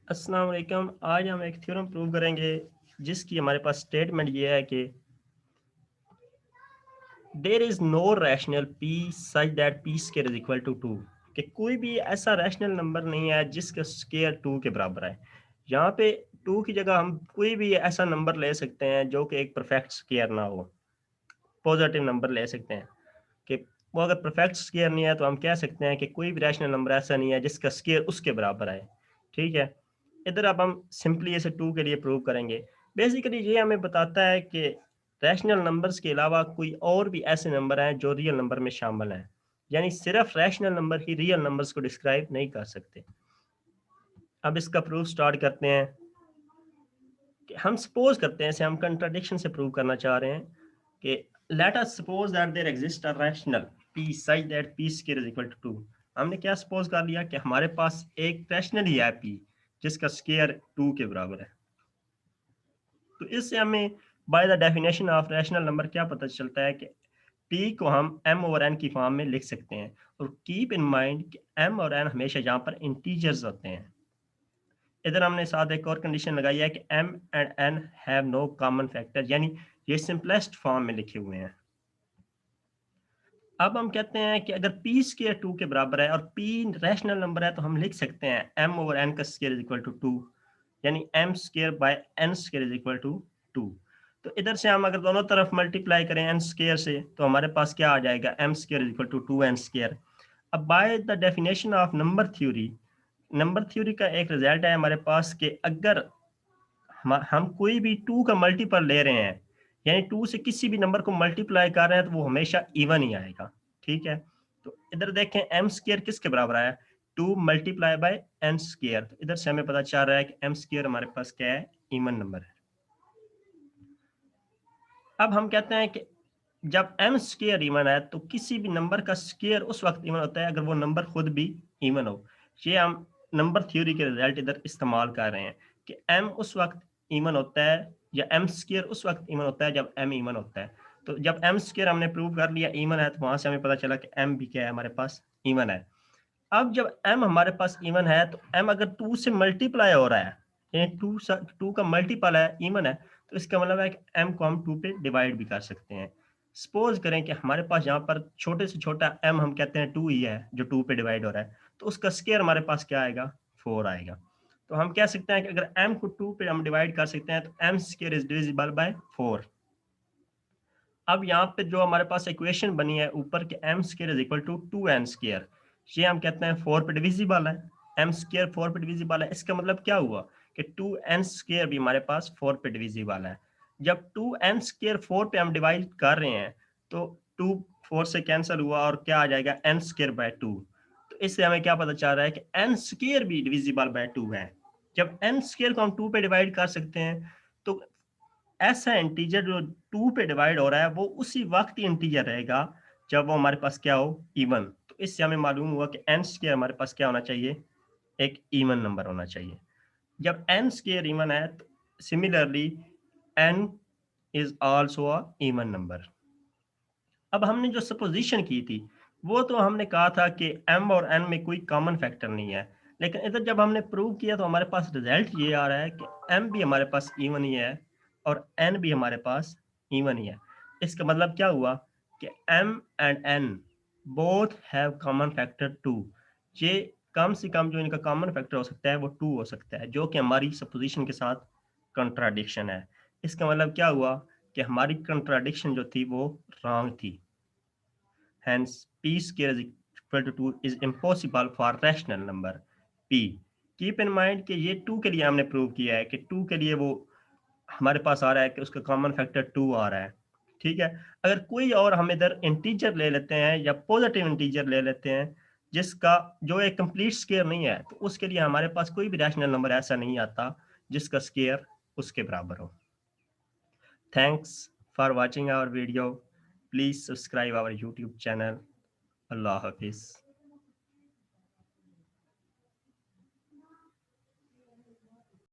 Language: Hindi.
अस्सलाम वालेकुम। आज हम एक थ्योरम प्रूव करेंगे जिसकी हमारे पास स्टेटमेंट ये है कि there is no rational P such that P square is equal to 2 कि कोई भी ऐसा रैशनल नंबर नहीं है जिसका स्क्वायर 2 के बराबर है। यहाँ पे 2 की जगह हम कोई भी ऐसा नंबर ले सकते हैं जो कि एक परफेक्ट स्क्वायर ना हो। पॉजिटिव नंबर ले सकते हैं कि वो अगर परफेक्ट स्क्वायर नहीं है तो हम कह सकते हैं कि कोई भी रैशनल नंबर ऐसा नहीं है जिसका स्क्वायर उसके बराबर है। ठीक है, इधर अब हम सिंपली इसे 2 के लिए प्रूव करेंगे। बेसिकली ये हमें बताता है कि रैशनल नंबर्स के अलावा कोई और भी ऐसे नंबर हैं जो रियल नंबर में शामिल हैं। यानी सिर्फ रैशनल नंबर ही रियल नंबर्स को डिस्क्राइब नहीं कर सकते। अब इसका प्रूफ स्टार्ट करते हैं कि हम सपोज करते हैं, इसे हम कंट्राडिक्शन से प्रूव करना चाह रहे हैं कि let us suppose that there exist a rational p such that p square is equal to 2। हमने क्या सपोज कर लिया कि हमारे पास एक रैशनल ही है p जिसका स्क्वायर 2 के बराबर है। तो इससे हमें bye the definition of rational number क्या पता चलता है कि p को हम m ओवर n की फॉर्म में लिख सकते हैं। और कीप इन माइंड कि m और n हमेशा यहाँ पर इंटीजर्स होते हैं। इधर हमने साथ एक और कंडीशन लगाई है कि m and n have no common factor, यानी ये सिंपलेस्ट फॉर्म में लिखे हुए हैं। अब हम कहते हैं कि अगर p स्क्वायर 2 के बराबर है और p रैशनल नंबर है तो हम लिख सकते हैं m ओवर n का स्क्वायर इज इक्वल टू 2, यानी m square by n square is equal to 2। तो इधर से हम अगर दोनों तरफ मल्टीप्लाई करें n स्क्वायर से तो हमारे पास क्या आ जाएगा, m square is equal to 2n square. अब by the definition of number theory का एक रिजल्ट है हमारे पास कि अगर हम कोई भी 2 का मल्टीपल ले रहे हैं, यानी 2 से किसी भी नंबर को मल्टीप्लाई कर रहे हैं तो वो हमेशा इवन ही आएगा। ठीक है, तो इधर देखें एम स्क्वायर किसके बराबर आया, 2 मल्टीप्लाई बाय एन स्क्वायर। तो इधर से हमें पता चल रहा है कि एम स्क्वायर हमारे पास क्या है, इवन नंबर है। अब हम कहते हैं कि जब एम स्क्वायर इवन है तो किसी भी नंबर का स्क्वायर उस वक्त इवन होता है अगर वो नंबर खुद भी इवन हो। ये हम नंबर थ्योरी के रिजल्ट इधर इस्तेमाल कर रहे हैं कि एम उस वक्त इवन होता है या एम स्क्वायर उस वक्त इवन होता है जब एम इवन होता है। तो जब एम स्क्वायर हमने प्रूव कर लिया इवन है तो वहां से हमें पता चला कि एम भी क्या है, हमारे पास इवन है। अब जब m हमारे पास इवन है तो m अगर 2 से मल्टीप्लाई हो रहा है, यानी 2 का मल्टीपल है, इवन है, तो इसका मतलब है कि m को हम 2 पे डिवाइड भी कर सकते हैं। सपोज करें कि हमारे पास यहाँ पर छोटे से छोटा m हम कहते हैं 2 ही है जो 2 पे डिवाइड हो रहा है, तो उसका स्क्वायर हमारे पास क्या आएगा, 4 आएगा। तो हम कह सकते हैं कि अगर m को 2 पे हम डिवाइड कर सकते हैं तो m square is divisible by 4। अब यहाँ पे जो हमारे पास इक्वेशन बनी है ऊपर के M square is equal to 2n square, ये हम कहते हैं 4 पे डिविजिबल है। एम स्क्वायर 4 पे डिविजिबल है, इसका मतलब क्या हुआ कि 2n स्क्वायर भी हमारे पास 4 पे डिविजिबल है। जब 2n स्क्वायर 4 पे हम डिवाइड कर रहे हैं तो 2 4 से कैंसिल हुआ और क्या आ जाएगा, n स्क्वायर बाय 2। तो इससे हमें क्या पता चल रहा है कि n स्क्वायर भी डिविजिबल बाय 2 है। जब n स्क्वायर को हम 2 पे डिवाइड कर सकते हैं तो ऐसा इंटीजर जो 2 पे डिवाइड हो रहा है वो उसी वक्त ही इंटीजर रहेगा जब वो हमारे पास क्या हो, इवन। तो इससे हमें मालूम हुआ कि एन स्क्वायर हमारे पास क्या होना चाहिए, एक इवन नंबर होना चाहिए। जब एन स्क्वायर इवन है तो similarly N is also a even number. अब हमने जो सपोजिशन की थी वो तो हमने कहा था कि m और n में कोई कॉमन फैक्टर नहीं है, लेकिन इधर जब हमने प्रूव किया तो हमारे पास रिजल्ट ये आ रहा है कि m भी हमारे पास इवन ही है और n भी हमारे पास इवन ही है। इसका मतलब क्या हुआ कि m and n both have common factor 2। ये कम से कम जो इनका कॉमन फैक्टर हो सकता है वो 2 हो सकता है, जो कि हमारी सपोजिशन के साथ कंट्राडिक्शन है। इसका मतलब क्या हुआ कि हमारी कंट्राडिक्शन जो थी वो रॉन्ग थी। Hence, p square is equal to 2 is impossible for rational number p। Keep in mind कि ये 2 के लिए हमने प्रूव किया है कि 2 के लिए वो हमारे पास आ रहा है कि उसका कॉमन फैक्टर 2 आ रहा है। ठीक है, अगर कोई और हम इधर इंटीजर ले लेते हैं या पॉजिटिव इंटीजर ले लेते हैं जिसका जो एक कंप्लीट स्क्वायर नहीं है तो उसके लिए हमारे पास कोई भी रैशनल नंबर ऐसा नहीं आता जिसका स्क्वायर उसके बराबर हो। Thanks for watching our video. Please subscribe our YouTube channel. Allah Hafiz.